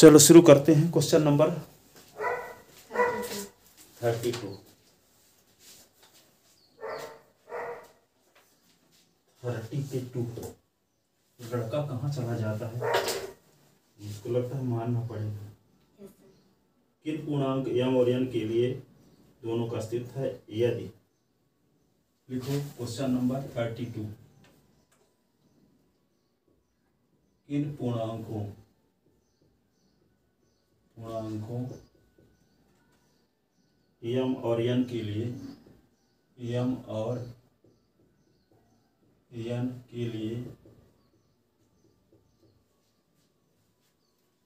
चलो शुरू करते हैं। Question number 32। 32 लड़का कहाँ चला जाता है? मुझको लगता है मानना पड़ेगा। किन पूर्णांक m और n के लिए दोनों का अस्तित्व है यदि। लिखो क्वेश्चन नंबर 32। किन पूर्णांकों m और n के लिए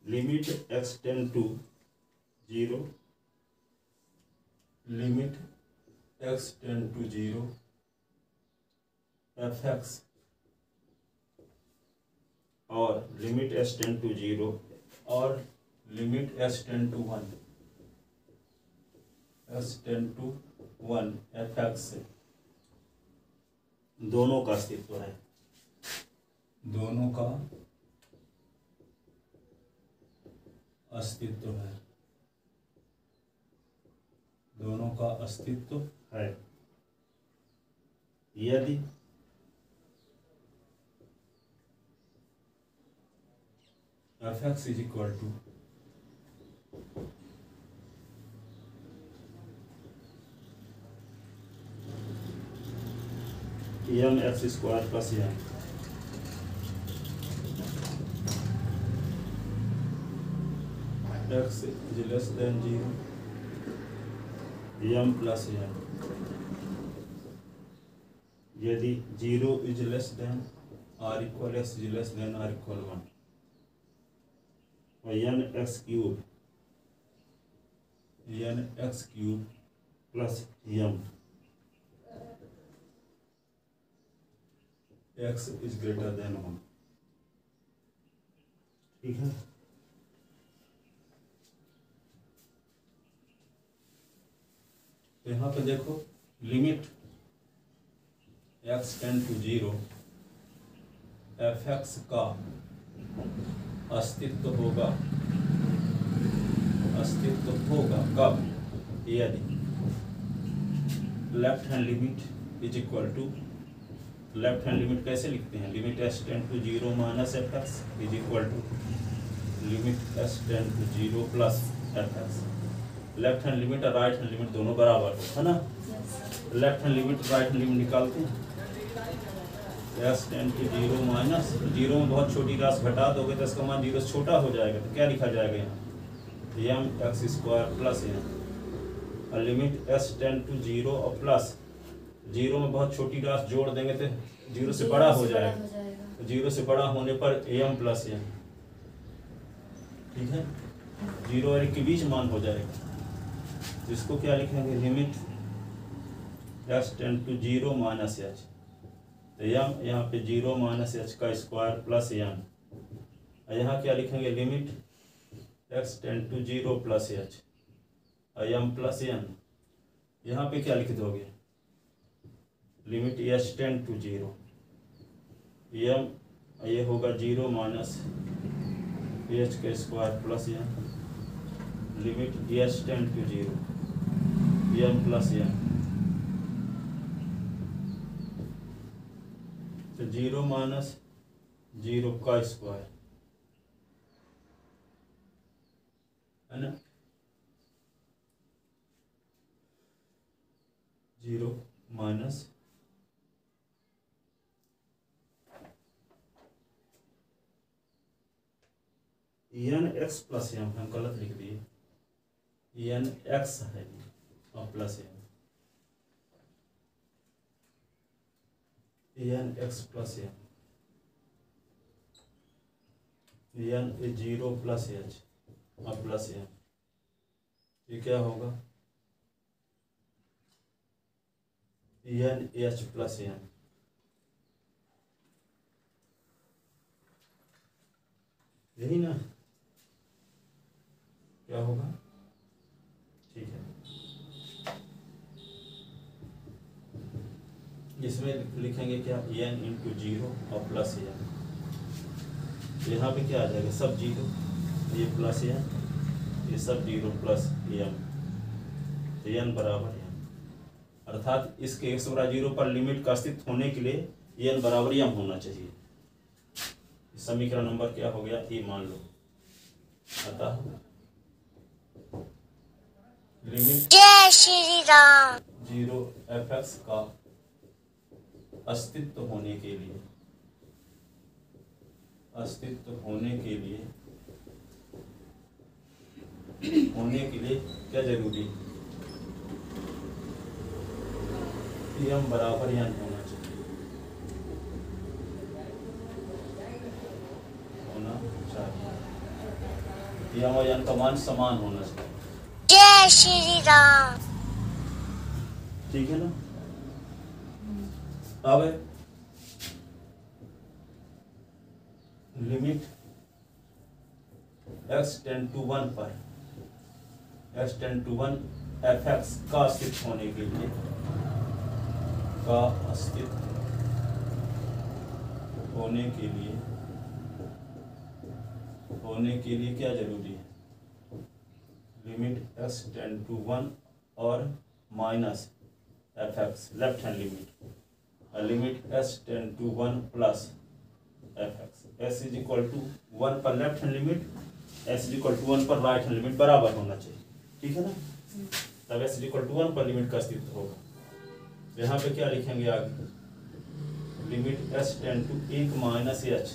limit x tend to 0 fx और लिमिट s टेंड टू 0 और limit s tend to 1 fx दोनों का अस्तित्व है। दोनों का अस्तित्व है यदि fx is equal to mx square plus m x is less than 0 m plus n यदि 0 is less than r equal x is less than r equal 1 और n x cube plus m x is greater than 1। ठीक है। तो यहाँ पे देखो limit x tend to 0 fx का अस्तित्व होगा कब? यदि left hand limit is equal to left hand limit कैसे लिखते हैं? Limit s tend to 0 minus fx is equal to limit s tend to 0 plus fx। Left hand limit और right hand limit दोनों बराबर है ना। Left hand limit right hand limit निकालते हैं। s टेंड टू 0 माइनस 0 में बहुत छोटी राशि घटा दोगे तो इसका मान 0 से छोटा हो जाएगा, तो क्या लिखा जाएगा यहाँ? m x square plus m और लिमिट s टेंड टू 0 और प्लस 0 में बहुत छोटी राशि जोड़ देंगे तो 0 से बड़ा हो जाएगा, तो 0 से बड़ा होने पर m प्लस m। ठीक है। 0 और 1 के बीच मान हो जाएगा, जिसको क्या लिखेंगे? Limit x tend to 0 minus h, तो यहाँ पे 0 माइनस h का स्क्वायर प्लस m और यहाँ क्या लिखेंगे? Limit x tend to 0 plus h और m प्लस n। यहाँ पे क्या लिख दोगे? Limit h tend to 0 m ये होगा 0 माइनस h का square plus m limit h tend to 0 m plus m। तो 0 माइनस 0 का स्क्वायर है ना, 0 minus n x plus m। हम गलत लिख दिए, n x है और plus m n x plus m n 0 plus h और प्लस m। ये क्या होगा? n h plus m। यही ना, क्या होगा? ठीक है। इसमें लिखेंगे क्या? n इंटू 0 और प्लस n। यहाँ पे क्या आ जाएगा? सब 0, ये प्लस एन, ये सब 0 प्लस एम, तो एन बराबर एम। अर्थात इसके x बराबर 0 पर लिमिट का अस्तित्व होने के लिए एन बराबर एम होना चाहिए। समीकरण नंबर क्या हो गया, ए मान लो। अतः लिमिट जय श्री राम 0 fx का अस्तित्व होने के लिए क्या जरूरी है, एम बराबर एन होना चाहिए, एम और एन का मान समान होना चाहिए। जय श्री राम। ठीक है ना। अब लिमिट x टेंड टू 1 पर x टेंड टू 1 fx का अस्तित्व होने के लिए क्या जरूरी है, लिमिट x टेंड टू 1 और minus fx left hand limit, limit s tend to 1 plus fx, s is equal to 1 पर left hand limit, s is equal to 1 पर राइट हैंड लिमिट बराबर होना चाहिए। ठीक है ना। तब s इज इक्वल टू 1 पर लिमिट का अस्तित्व होगा। यहाँ पे क्या लिखेंगे आगे, limit s tend to 1 minus h,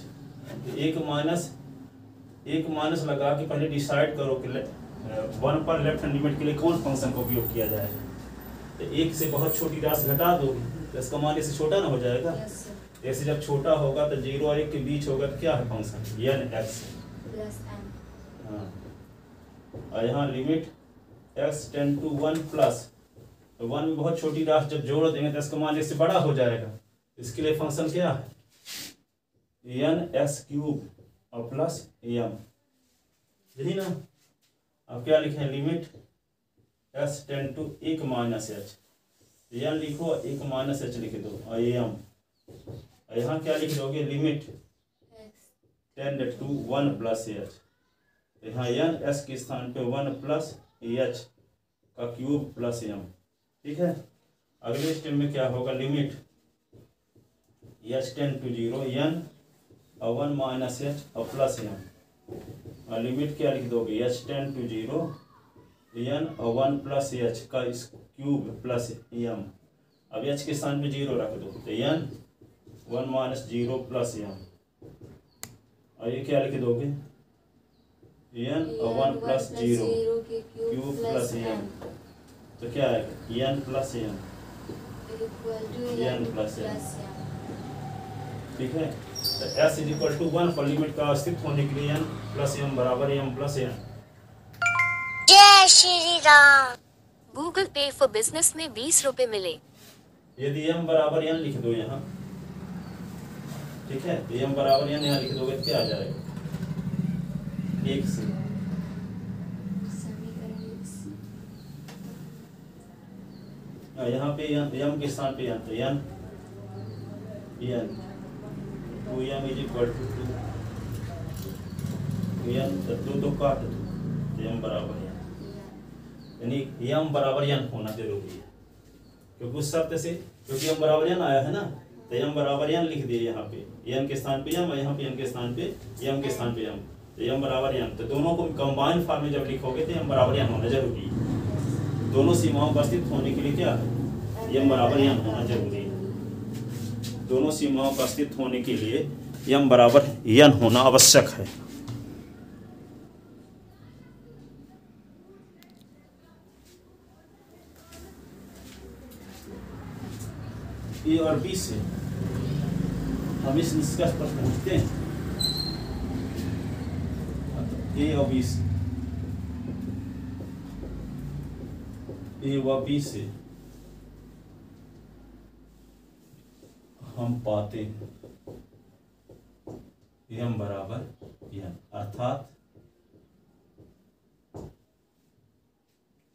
एक माइनस लगा के पहले डिसाइड करो कि 1 पर लेफ्ट हैंड लिमिट के लिए कौन फंक्शन का उपयोग किया जाएगा। तो 1 से बहुत छोटी राशि घटा दोगे तो इसका मान इससे छोटा ना हो जाएगा। ऐसे जब छोटा होगा तो 0 और 1 के बीच होगा तो क्या है function, n x plus n. हाँ, और यहाँ limit x tend to 1 plus, तो 1 में बहुत छोटी राशि जब जोड़ देंगे तो इसका मान इससे बड़ा हो जाएगा। इसके लिए फंक्शन क्या है, एन एक्स क्यूब और प्लस एम, यही ना। अब क्या लिखें, limit s tend to 1 minus h, n लिखो 1 माइनस एच लिख दो और एम, यहाँ क्या लिख दोगे, limit tend to 1 plus h, यहाँ एन एस के स्थान पे 1 प्लस एच का क्यूब प्लस एम। ठीक है। अगले स्टेप में क्या होगा, limit h tend to 0 n और 1 माइनस एच और प्लस एम, और लिमिट क्या लिख दोगे, एच टेंड टू 0 एन और 1 प्लस एच का क्यूब प्लस एम। अब एच के स्थान पे 0 रख दो तो एन 1 माइनस 0 प्लस एम, और ये क्या लिख दोगे, एन और 1 प्लस 0 क्यूब प्लस एम, तो क्या आएगा, n plus m, n plus m. ठीक है। तो s इज इक्वल टू 1 पर लिमिट का अस्तित्व होने के लिए n प्लस एम बराबर एम प्लस एन। जय श्री राम। गूगल पे फॉर बिजनेस में 20 रुपए मिले। यदि m बराबर n लिख दो यहाँ, ठीक है, तो m बराबर n यहाँ लिख दोगे तो क्या आ जाएगा, 1 से यहाँ पे m के स्थान पे n, तो n 2m is equal to 2n, तो 2 काट दो तो m बराबर n, यानी m बराबर n होना जरूरी है, क्योंकि उस शर्त से, क्योंकि m बराबर n आया है ना, तो m बराबर n लिख दिए यहाँ पे, n के स्थान पे m और यहाँ पे n के स्थान पे m के स्थान पे m, तो m बराबर n, तो दोनों को कंबाइन फॉर्म में जब लिखोगे तो m बराबर n होना जरूरी है। दोनों सीमाओं का अस्तित्व होने के लिए क्या है, m बराबर n होना जरूरी है। दोनों सीमाओं का अस्तित्व होने के लिए m बराबर n होना आवश्यक है। ए और बी से हम इस निष्कर्ष पर पहुंचते हैं, ए और बी से, ए व बी से हम पाते हैं m बराबर n, अर्थात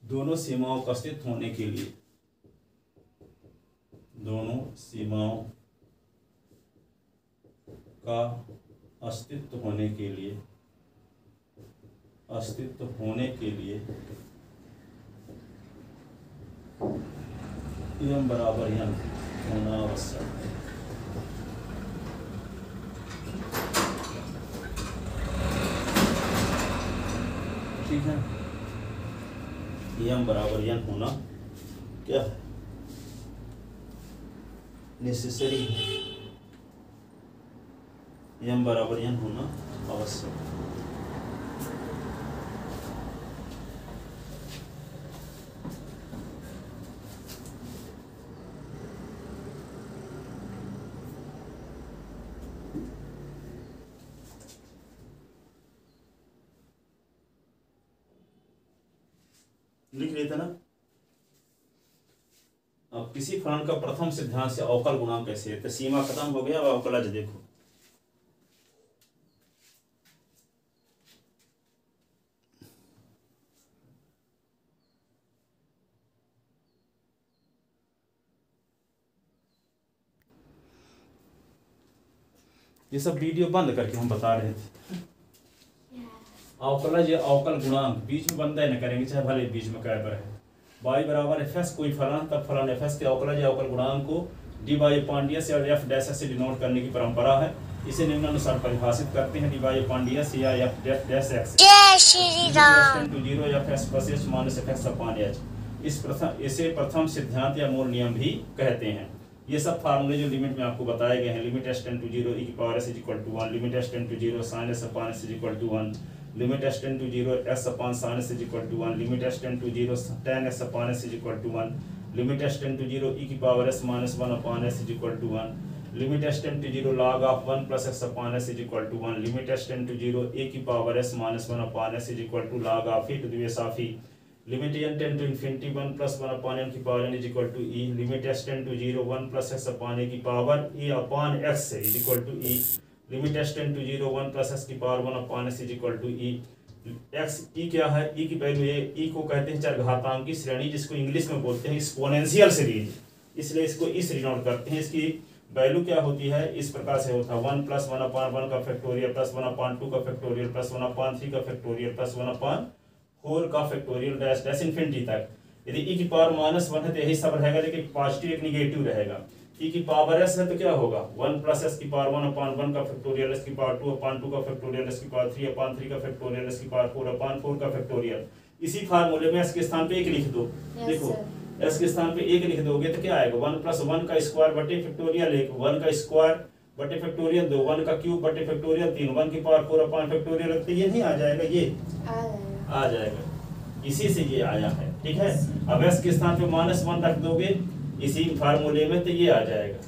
दोनों सीमाओं का अस्तित्व होने के लिए, दोनों सीमाओं का अस्तित्व होने के लिए अस्तित्व होने के लिए m बराबर n होना आवश्यक है। ठीक है, m बराबर n होना क्या है, नेसेसरी है। m बराबर n होना आवश्यक है। लिख लेते ना। अब किसी फलन का प्रथम सिद्धांत से अवकल गुणांक कैसे है, तो सीमा खत्म हो गया। अब अवकलज देखो, ये सब वीडियो बंद करके हम बता रहे थे। अवकलज या अवकल गुणांक बीच में बंद न करेंगे, चाहे भले बीच में क्या पर है। y बराबर एफ एस कोई फलन, तब फलन एफ एस के अवकलज या अवकल गुणांक को डी बाई पांडियस या एफ डैश से डिनोट करने की परंपरा है। इसे निम्नानुसार परिभाषित करते हैं, डी बाई पांडियस या एफ डैश एक्स जय श्री राम। टू 0 या F plus h minus f x upon H. इसे प्रथम सिद्धांत या मूल नियम भी कहते हैं। ये सब फार्मूले जो लिमिट में आपको बताए गए हैं, limit s tend to 0 e की power s equal to 1, limit s tend to 0 sin s upon s equal to 1, limit s tend to 0 s upon sin s equal to 1, limit s tend to 0 tan s upon s equal to 1, limit s tend to 0 e की power s minus 1 upon s equal to 1, limit s tend to 0 log of 1 plus x upon s equal to 1, limit s tend to 0 a की power s minus 1 upon s equal to log of e to the base of e, limit n tend to infinity 1 plus 1 upon n की power n is equal to e, limit s tend to 0 1 plus x upon a की power e upon x is equal to e, limit s tend to 0 1 plus x की power 1 upon s is equal to e। x e क्या है, e की value है, e को कहते हैं चरघातांक की श्रेणी, जिसको इंग्लिश में बोलते हैं एक्सपोनेंशियल सीरीज, इसलिए इसको इस डिनोट करते हैं। इसकी वैल्यू क्या होती है, इस प्रकार से होता है 1 प्लस 1 अपॉन 1 का फैक्टोरियल प्लस 1 अपॉन 2 का फैक्टोरियल प्लस 1 अपॉन 3 का फैक्टोरियल प्लस 1 अपॉन 4 का फैक्टोरियल डैश डैश इन्फिनिटी तक। यदि e की पावर माइनस 1 है तो यही सब रहेगा, लेकिन पॉजिटिव एक निगेटिव रहेगा। e की पावर s है तो क्या होगा, 1 प्लस s की पावर 1 अपॉन 1 का फैक्टोरियल, s की पावर 2 अपॉन 2 का फैक्टोरियल, s की पावर 3 अपॉन 3 का फैक्टोरियल, s की पावर 4 अपॉन 4 का फैक्टोरियल। इसी फार्मूले में s के स्थान पे 1 लिख दो। देखो s के स्थान पे 1 लिख दोगे तो क्या आएगा, 1 प्लस 1 का स्क्वायर बटे फैक्टोरियल 1, 1 का स्क्वायर बटे फैक्टोरियल 2, 1 का क्यूब बटे फैक्टोरियल 3, 1 की पावर 4 अपॉन फैक्टोरियल, तो ये नहीं आ जाएगा, ये आ जाएगा, इसी से ये आया है। ठीक है, अब s के स्थान पे माइनस 1 रख दोगे इसी फार्मूले में तो ये आ जाएगा।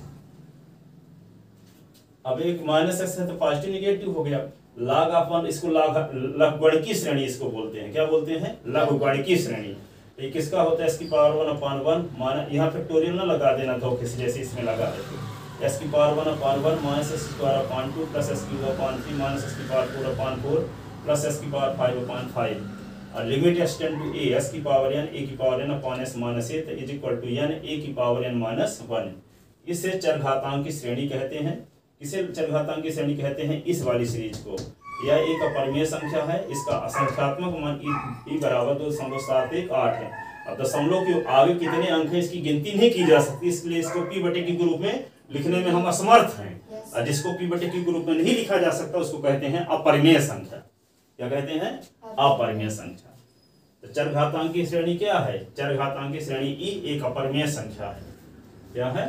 अब एक माइनस x है तो पॉजिटिव निगेटिव हो गया, log ऑफ 1, इसको लघुगणकीय श्रेणी इसको बोलते हैं, क्या बोलते हैं, लघुगणकीय श्रेणी। ये किसका होता है, s की पावर 1 अपॉन 1 माना, यहाँ फैक्टोरियल ना लगा देना धोखे से, जैसे इसमें लगा देते, s की power 1 upon 1 minus s square upon 2 plus s cube upon 3 minus s की पावर 4 अपॉन 4 प्लस s की पावर 5 अपॉन 5, और limit s tend to a, s की पावर n a की power n upon s minus a is equal to n a की power n minus 1। इसे चरघातांक की श्रेणी कहते हैं। इसे चरघातांक की श्रेणी कहते हैं इस वाली सीरीज को। यह एक अपरिमेय संख्या है, इसका असंख्यात्मक मान e बराबर 2.718 है। अब दशमलव के आगे कितने अंक हैं इसकी गिनती नहीं की जा सकती, इसलिए इसको p बटे q के रूप में लिखने में हम असमर्थ हैं। और जिसको p बटे q के रूप में नहीं लिखा जा सकता उसको कहते हैं अपरिमेय संख्या। क्या कहते हैं, अपरिमेय संख्या। तो चरघातांक की श्रेणी क्या है, चरघातांक की श्रेणी e एक अपरिमेय संख्या है। क्या है,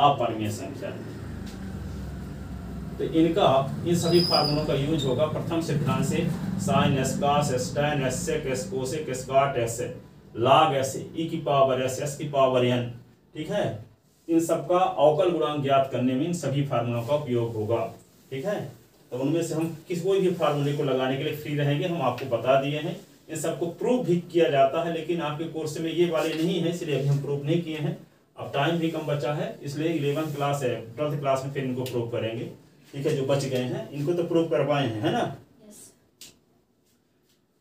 अपरिमेय संख्या। तो इनका इन सभी फार्मूलों का यूज होगा प्रथम सिद्धांत से, sin s cos s tan s sec s cosec s cot s log s e की पावर s, s की पावर n। ठीक है, इन सबका अवकल गुणांक ज्ञात करने में इन सभी फार्मूलों का उपयोग होगा। ठीक है, तो उनमें से हम कोई भी फार्मूले को लगाने के लिए फ्री रहेंगे, हम आपको बता दिए हैं। इन सबको प्रूफ भी किया जाता है, लेकिन आपके कोर्स में ये वाले नहीं है, इसलिए अभी हम प्रूफ नहीं किए हैं। अब टाइम भी कम बचा है, इसलिए 11th क्लास है, 12th क्लास में फिर इनको प्रूफ करेंगे। ठीक है, जो बच गए हैं इनको तो प्रूफ करवाए हैं, है ना।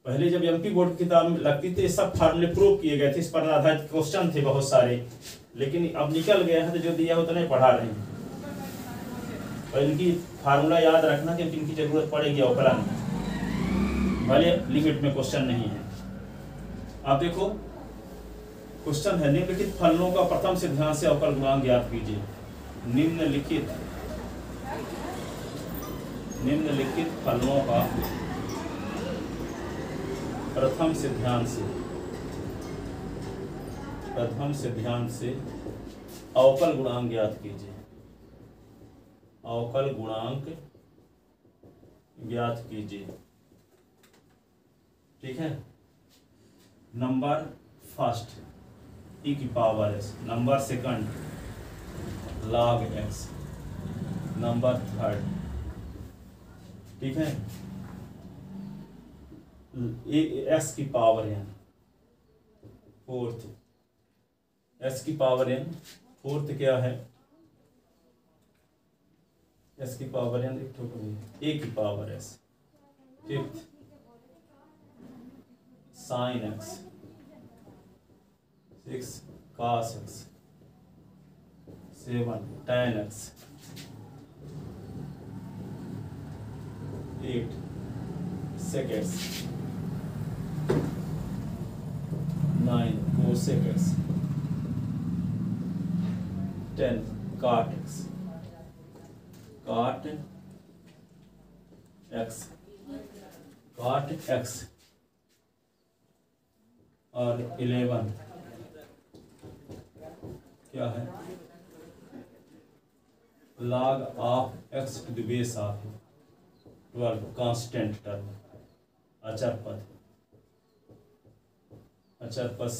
पहले जब एमपी बोर्ड की किताब में लगती थी सब फार्मूले प्रूव किए गए थे, इस पर आधारित क्वेश्चन थे बहुत सारे, लेकिन अब निकल गया है तो जो दिया होता नहीं पढ़ा रहे हैं। और इनकी फार्मूला याद रखना कि इनकी जरूरत पड़ेगी अवकलन में। भले लिमिट में क्वेश्चन नहीं है। आप देखो क्वेश्चन है निम्नलिखित फलनों का प्रथम सिद्धांत से अवकल गुणांक ज्ञात कीजिए। निम्नलिखित फलनों का प्रथम सिद्धांत से अवकल गुणांक ज्ञात कीजिए। अवकल गुणांक ज्ञात कीजिए। ठीक है। नंबर फर्स्ट e की power s, number second log x, number third, ठीक है, s की पावर n, फोर्थ s की पावर n, फोर्थ क्या है s की पावर n, a की power s, fifth sin x, 6 cos x, 7 tan x, 8 sec x, 9 cosec x, 10 cot x, cot x और 11 क्या है log of x to the base of 12 constant term, अचर पद c।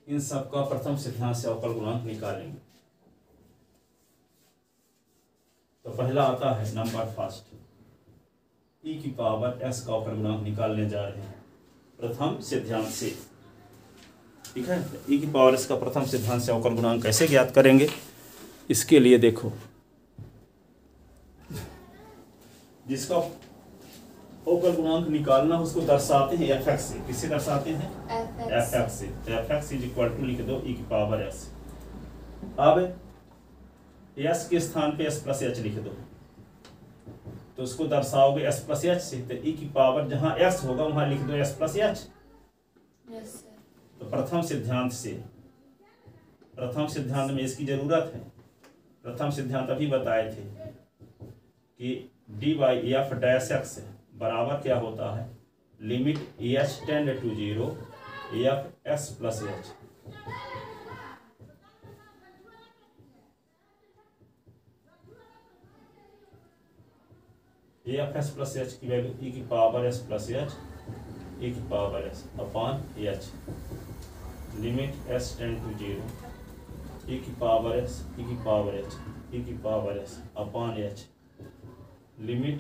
इन सब का प्रथम सिद्धांत से अवकल गुणांक निकालेंगे। तो पहला आता है नंबर फर्स्ट e की पावर s का अवकल गुणांक निकालने जा रहे हैं प्रथम सिद्धांत से। ठीक है। e की पावर s का प्रथम सिद्धांत से अवकल गुणांक कैसे ज्ञात करेंगे, इसके लिए देखो जिसका अवकल गुणांक निकालना उसको दर्शाते हैं fx से। किससे दर्शाते हैं? fx से। तो fx इज इक्वल टू लिख दो e की पावर s। अब s के स्थान पे s प्लस h लिख दो, तो उसको दर्शाओगे s प्लस h से। तो e की पावर जहां s होगा वहां लिख दो s प्लस h। तो प्रथम सिद्धांत में इसकी जरूरत है। प्रथम सिद्धांत अभी बताए थे कि d by f dash x बराबर क्या होता है, limit h tend to 0 f s plus h. F s plus h की वैल्यू e की power s plus h, e की power s upon h, limit s tend to 0 e की power s, e की power h, e की power s upon h, limit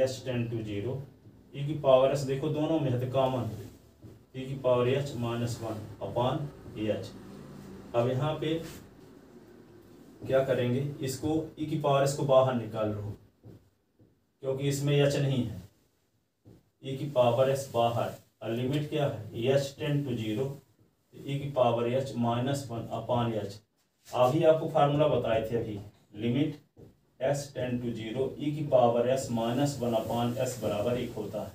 s tend to 0 e की power s। देखो दोनों में है तो कॉमन, e की power h minus 1 upon h। अब यहाँ पे क्या करेंगे, इसको e की पावर s को बाहर निकाल लो क्योंकि इसमें h नहीं है। e की पावर s बाहर और लिमिट क्या है h टेंड टू 0 e की power h minus 1 upon h। अभी आपको फार्मूला बताए थे अभी, limit s tend to 0 e की power s minus 1 upon s बराबर 1 होता है।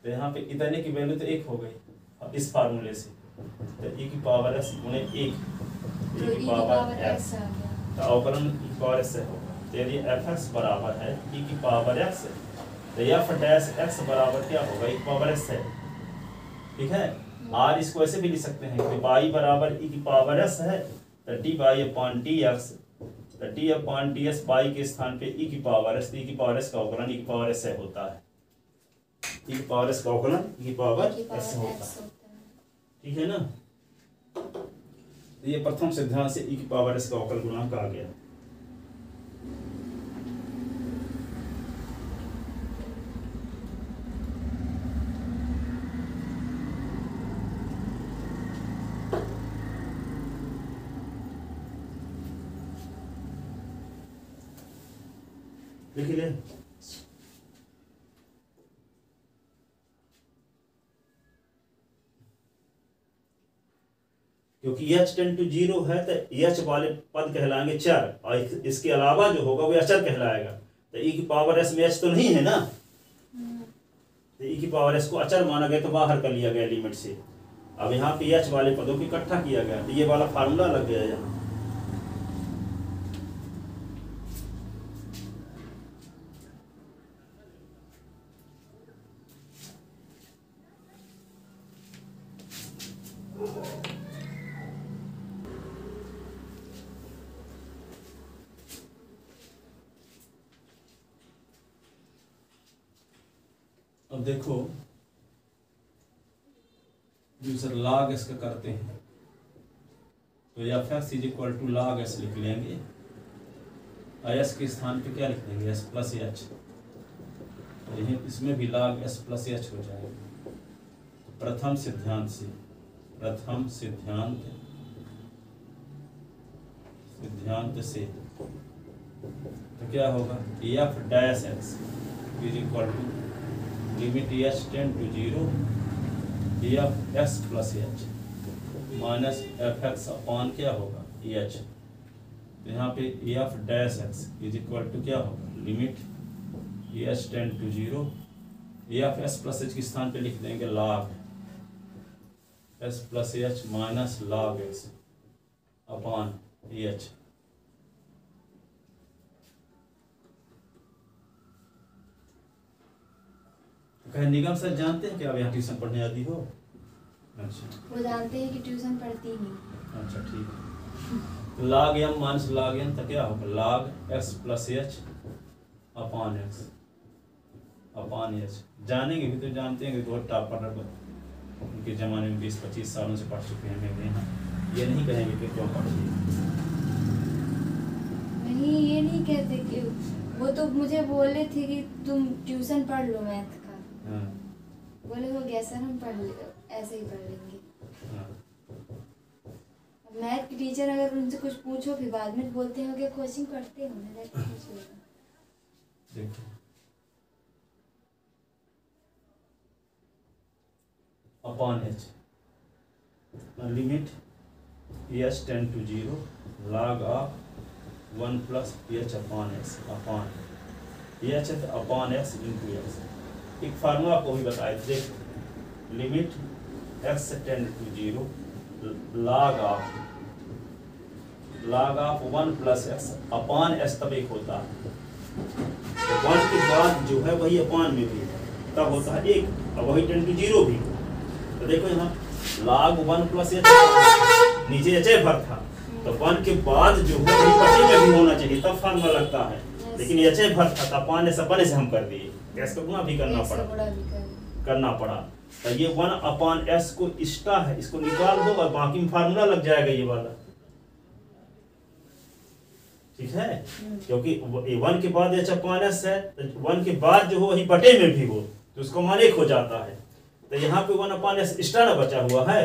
तो यहाँ पे इतने की वैल्यू तो 1 हो गई इस फार्मूले से। तो e की पावर s गुणे 1 e की पावर x, तो अवकलन e की पावर s होगा। तो यदि fx बराबर है e की पावर x, तो f डैश x बराबर क्या होगा, e की पावर s है। ठीक है। और इसको ऐसे भी लिख सकते हैं कि y बराबर e की पावर s है, तो d by upon d x, तो d upon d s by के स्थान पे e की पावर s, e की पावर s का अवकलन e की पावर s होता है। e की पावर s का अवकलन e की पावर s होता है। ठीक है ना। तो ये प्रथम सिद्धांत से e की पावर s का अवकल गुणांक आ गया। देखिए क्योंकि h टेंड टू 0 है तो h वाले पद कहलाएंगे चर, और इसके अलावा जो होगा वो अचर कहलाएगा। तो e की पावर s में h तो नहीं है ना, तो e की पावर s को अचर माना गया तो बाहर कर लिया गया लिमिट से। अब यहाँ पे h वाले पदों को इकट्ठा किया गया तो ये वाला फार्मूला लग गया यहाँ। अब देखो यूजर log s का करते हैं तो f x is equal to log s लिख लेंगे। s के स्थान पे क्या लिख देंगे s प्लस एच, तो यही इसमें भी log s प्लस एच हो जाएगा। तो प्रथम सिद्धांत से तो क्या होगा f dash x is equal to limit h tend to 0 f x plus h minus f x upon क्या होगा एच। तो यहाँ पे f dash x is equal to क्या होगा limit h tend to 0 f s plus h के स्थान पे लिख देंगे log s plus h minus log x upon h. कहे निगम सर जानते हैं कि आप यहाँ ट्यूशन पढ़ने आती हो? अच्छा, वो जानते हैं कि ट्यूशन पढ़ती नहीं। अच्छा ठीक है। log m minus log n तो क्या होगा log x plus h upon x upon H. जानेंगे भी तो जानते हैं कि दो टॉपर उनके ज़माने में 20-25 सालों से पढ़ चुके हैं। मैं यहाँ ये नहीं कहेंगे कि क्यों पढ़िए, नहीं ये नहीं कहते कि वो तो मुझे बोले थे कि तुम ट्यूशन पढ़ लो मैथ का। हाँ बोले हो गया सर हम पढ़ ले ऐसे ही पढ़ लेंगे। हाँ अब मैथ की टीचर अगर उनसे कुछ पूछो फिर बाद में बोलते हो कि कोचिंग पढ़ते हो ना देखो upon h limit h tend to 0 log of 1 plus h upon x upon h upon x into x. एक फार्मूला आपको भी बताए थे, देखो limit x tend to 0 log of 1 plus x upon x तब एक होता है। तो 1 के बाद जो है वही अपॉन में भी तब होता है एक, और वही टेंड टू 0 भी। तो देखो यहाँ log 1 प्लस एच नीचे एच भर था, तो 1 के बाद जो है वही बटे में भी होना चाहिए तब फार्मूला लगता है। लेकिन एच भर था तो अपॉन से हम कर दिए, एस का गुणा भी करना पड़ा। तो ये 1 अपॉन एस को एक्स्ट्रा है, इसको निकाल दो और बाकी में फार्मूला लग जाएगा ये वाला, ठीक है। क्योंकि 1 के बाद एच अपॉन एस है तो 1 के बाद जो हो वही बटे में भी हो तो उसको मान 1 हो जाता है। तो यहाँ पे 1 अपॉन एस एक्स्ट्रा ना बचा हुआ है,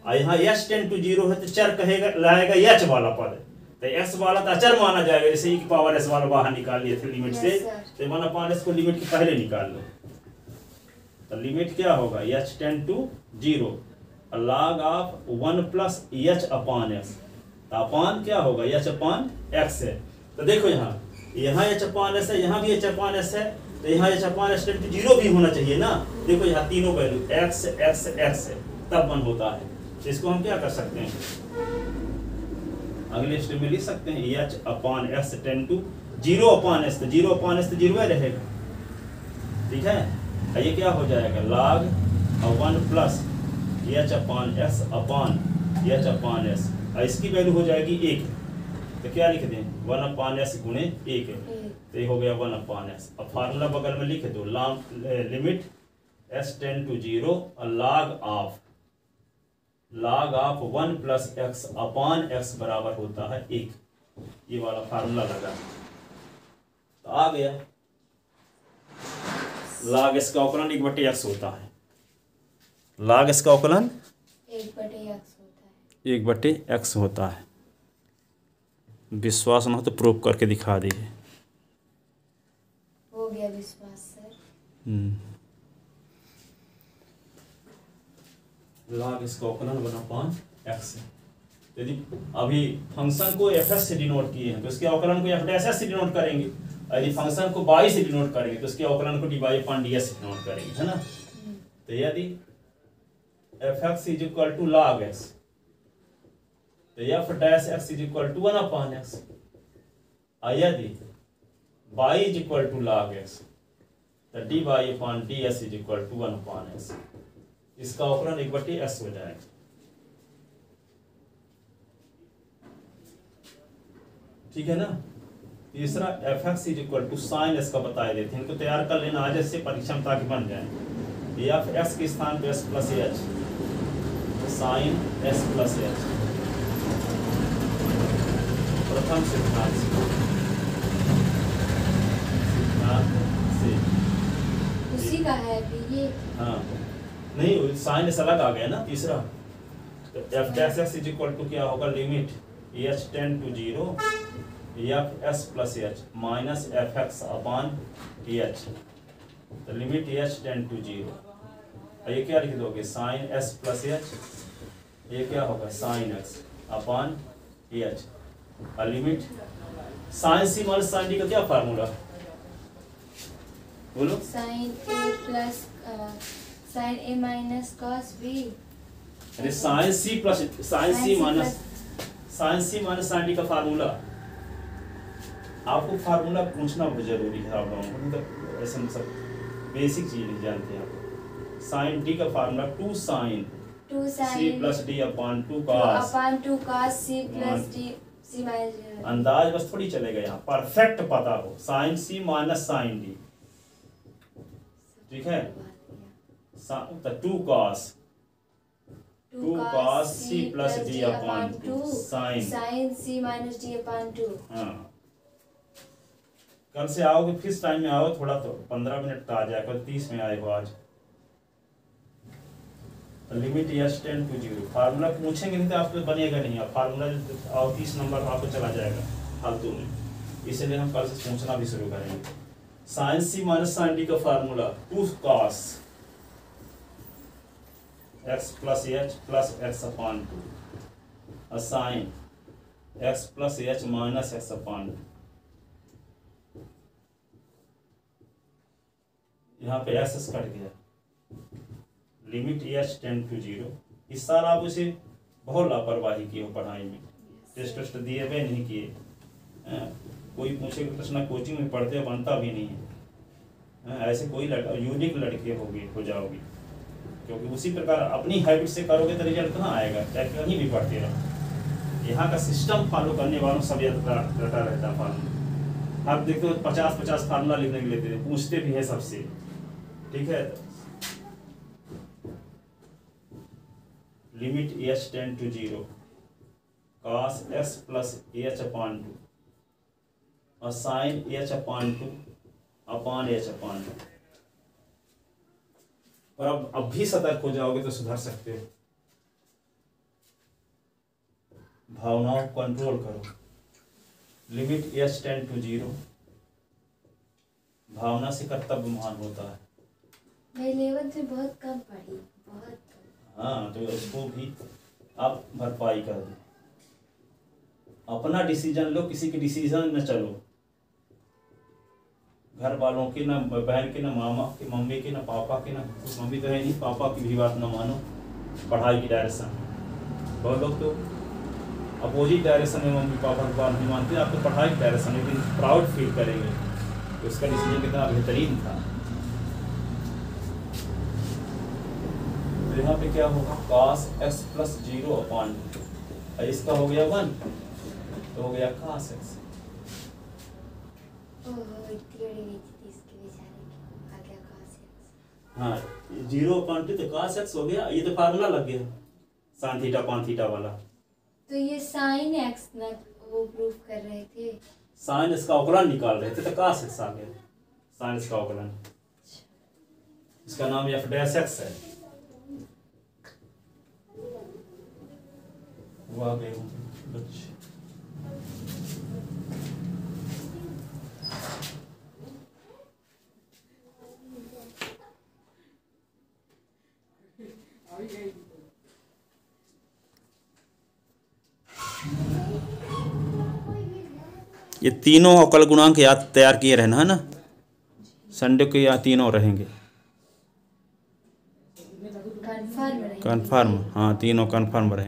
और यहाँ एच टेंड टू 0 है तो चर कहेगा लाएगा एच वाला पद, तो एस वाला तो अचर माना जाएगा। जैसे e की पावर एस वाला बाहर निकाल लिए थे लिमिट से, तो 1 अपॉन एस को लिमिट के पहले निकाल लो। तो लिमिट क्या होगा h tend to 0 log of 1 plus h upon x. तो अपॉन क्या होगा एच अपॉन एक्स है। तो देखो यहाँ एच अपॉन एस है, यहाँ भी एच अपॉन एस है, तो यहाँ h upon s tend to 0 भी होना चाहिए ना। देखो यहाँ तीनों वैल्यू एक्स एक्स एक्स है तब 1 होता है। तो इसको हम क्या कर सकते हैं अगले स्टेप में लिख सकते हैं h upon x tend to 0 upon s, तो 0 अपॉन एस तो 0 रहेगा, ठीक है। ये क्या हो जाएगा log 1 plus h upon S upon h upon S, और इसकी वैल्यू हो जाएगी 1, तो क्या लिख दें 1 अपॉन एस गुणे 1 है, तो ये हो गया 1 अपॉन एस। अब फार्मूला बगल में लिख दो limit s tend to 0 log of 1 plus x upon x बराबर होता है 1। ये वाला फार्मूला लगा तो आ गया log x का अवकलन 1/x होता है। log x का अवकलन 1/x होता है। विश्वास न हो तो प्रूफ करके दिखा दीजिए। हो गया विश्वास सर। log इसका अवकलन 1/x है। यदि अभी फंक्शन को एफ से डिनोट किए हैं तो इसके अवकलन को एफ से डिनोट करेंगे। यदि फंक्शन को बाई से डिनोट करेंगे तो उसके अवकलन को d by upon d s से डिनोट करेंगे, है ना। तो यदि f x is equal to log x तो f dash x is equal to 1 upon x, और यदि y is equal to log x तो d by upon d s is equal to 1 upon x. इसका अवकलन 1/s हो जाएगा। ठीक है ना। तीसरा f x is equal to sine s का बताए देते हैं, इनको तैयार कर लेना आज से परीक्षा में ताकि बन जाए। एफ एक्स के स्थान पे s plus h, sine s plus h प्रथम सिद्धांत से उसी का है अभी ये। हाँ नहीं, साइन एस अलग आ गया ना तीसरा। तो f dash x is equal to क्या होगा, limit h tend to 0 f s plus h minus f x upon h, तो लिमिट एच टेंड टू 0। ये क्या लिख दोगे, साइन एस प्लस एच, ये क्या होगा साइन एक्स अपॉन एच, और limit sign c minus sine d का क्या फार्मूला बोलो। साइन ए प्लस साइन ए माइनस कॉस बी। अरे sign c plus sign c minus sine d का फार्मूला। आपको फार्मूला पूछना बहुत जरूरी है आप लोगों को, मतलब ऐसे मतलब बेसिक चीज नहीं जानते आप। साइन डी का formula 2 sine c plus d upon 2 cos c plus d c minus. अंदाज बस थोड़ी चलेगा, यहाँ परफेक्ट पता हो sine c minus sine d, ठीक है। 2 cos c plus d upon 2 sine c minus d upon 2। हाँ कल से आओगे किस टाइम में आओ, थोड़ा तो 15 मिनट का आ जाए, कल 30 में आए हो आज। Limit h tend to 0 formula पूछेंगे नहीं तो आपको बनेगा नहीं, आप फार्मूला और 30 नंबर आपको चला जाएगा फालतू में, इसलिए हम कल से पूछना भी शुरू करेंगे। Sine c minus sine d का formula 2 cos x plus h plus x upon 2 और sine x plus h minus x upon 2। यहाँ पे एस कट गया, लिमिट एच टेंड टू 0। इस साल आप उसे बहुत लापरवाही की हो पढ़ाई में, टेस्ट दिए हुए नहीं किए। कोई पूछेगा प्रश्न कोचिंग में पढ़ते बनता भी नहीं है। ऐसे कोई यूनिक लड़के हो जाओगे, क्योंकि उसी प्रकार अपनी हैबिट से करोगे तो रिजल्ट कहाँ आएगा, चाहे कहीं भी पढ़ते रहो। यहाँ का सिस्टम फॉलो करने वालों सब रटा रहता फार्मूला। आप देखते हो 50-50 फार्मूला लिखने के लिए पूछते भी है सबसे, ठीक है। Limit h tend to 0 cos x plus h upon 2 और sine h upon 2 upon h upon 2। और अब भी सतर्क हो जाओगे तो सुधर सकते हो। भावनाओं को कंट्रोल करो। लिमिट एच टेंड टू 0 भावना से कर्तव्य महान होता है। मैं 11th में बहुत कम पढ़ी, बहुत। हाँ तो उसको भी आप भरपाई कर दो। अपना डिसीजन लो, किसी के डिसीजन में चलो। घर वालों के ना बहन के ना मामा के मम्मी के ना पापा के ना, मम्मी तो है नहीं, पापा की भी बात ना मानो। पढ़ाई की डायरेक्शन बहुत लोग तो अपोजिट डायरेक्शन में मम्मी पापा की बात नहीं मानते, आप तो पढ़ाई की डायरेक्शन में भी प्राउड फील करेंगे कि उसका डिसीजन कितना बेहतरीन था। तो यहाँ पे क्या होगा cos x प्लस 0 अपॉन 2, इसका हो गया 1 तो हो गया cos x। हाँ 0 अपॉन 2 तो cos x हो गया। ये तो फार्मूला लग गया साइन थीटा अपॉन थीटा वाला। तो ये साइन x ना वो प्रूफ कर रहे थे, साइन इसका अवकलन निकाल रहे थे तो cos x आ गया, साइन इसका अवकलन। इसका नाम f डैश x है। वो आ गए बच्चे। ये तीनों अवकल गुणांक याद तैयार किए रहना है ना, संडे को यहाँ तीनों रहेंगे कन्फर्म रहेंगे। कन्फर्म, हाँ तीनों कन्फर्म रहेंगे।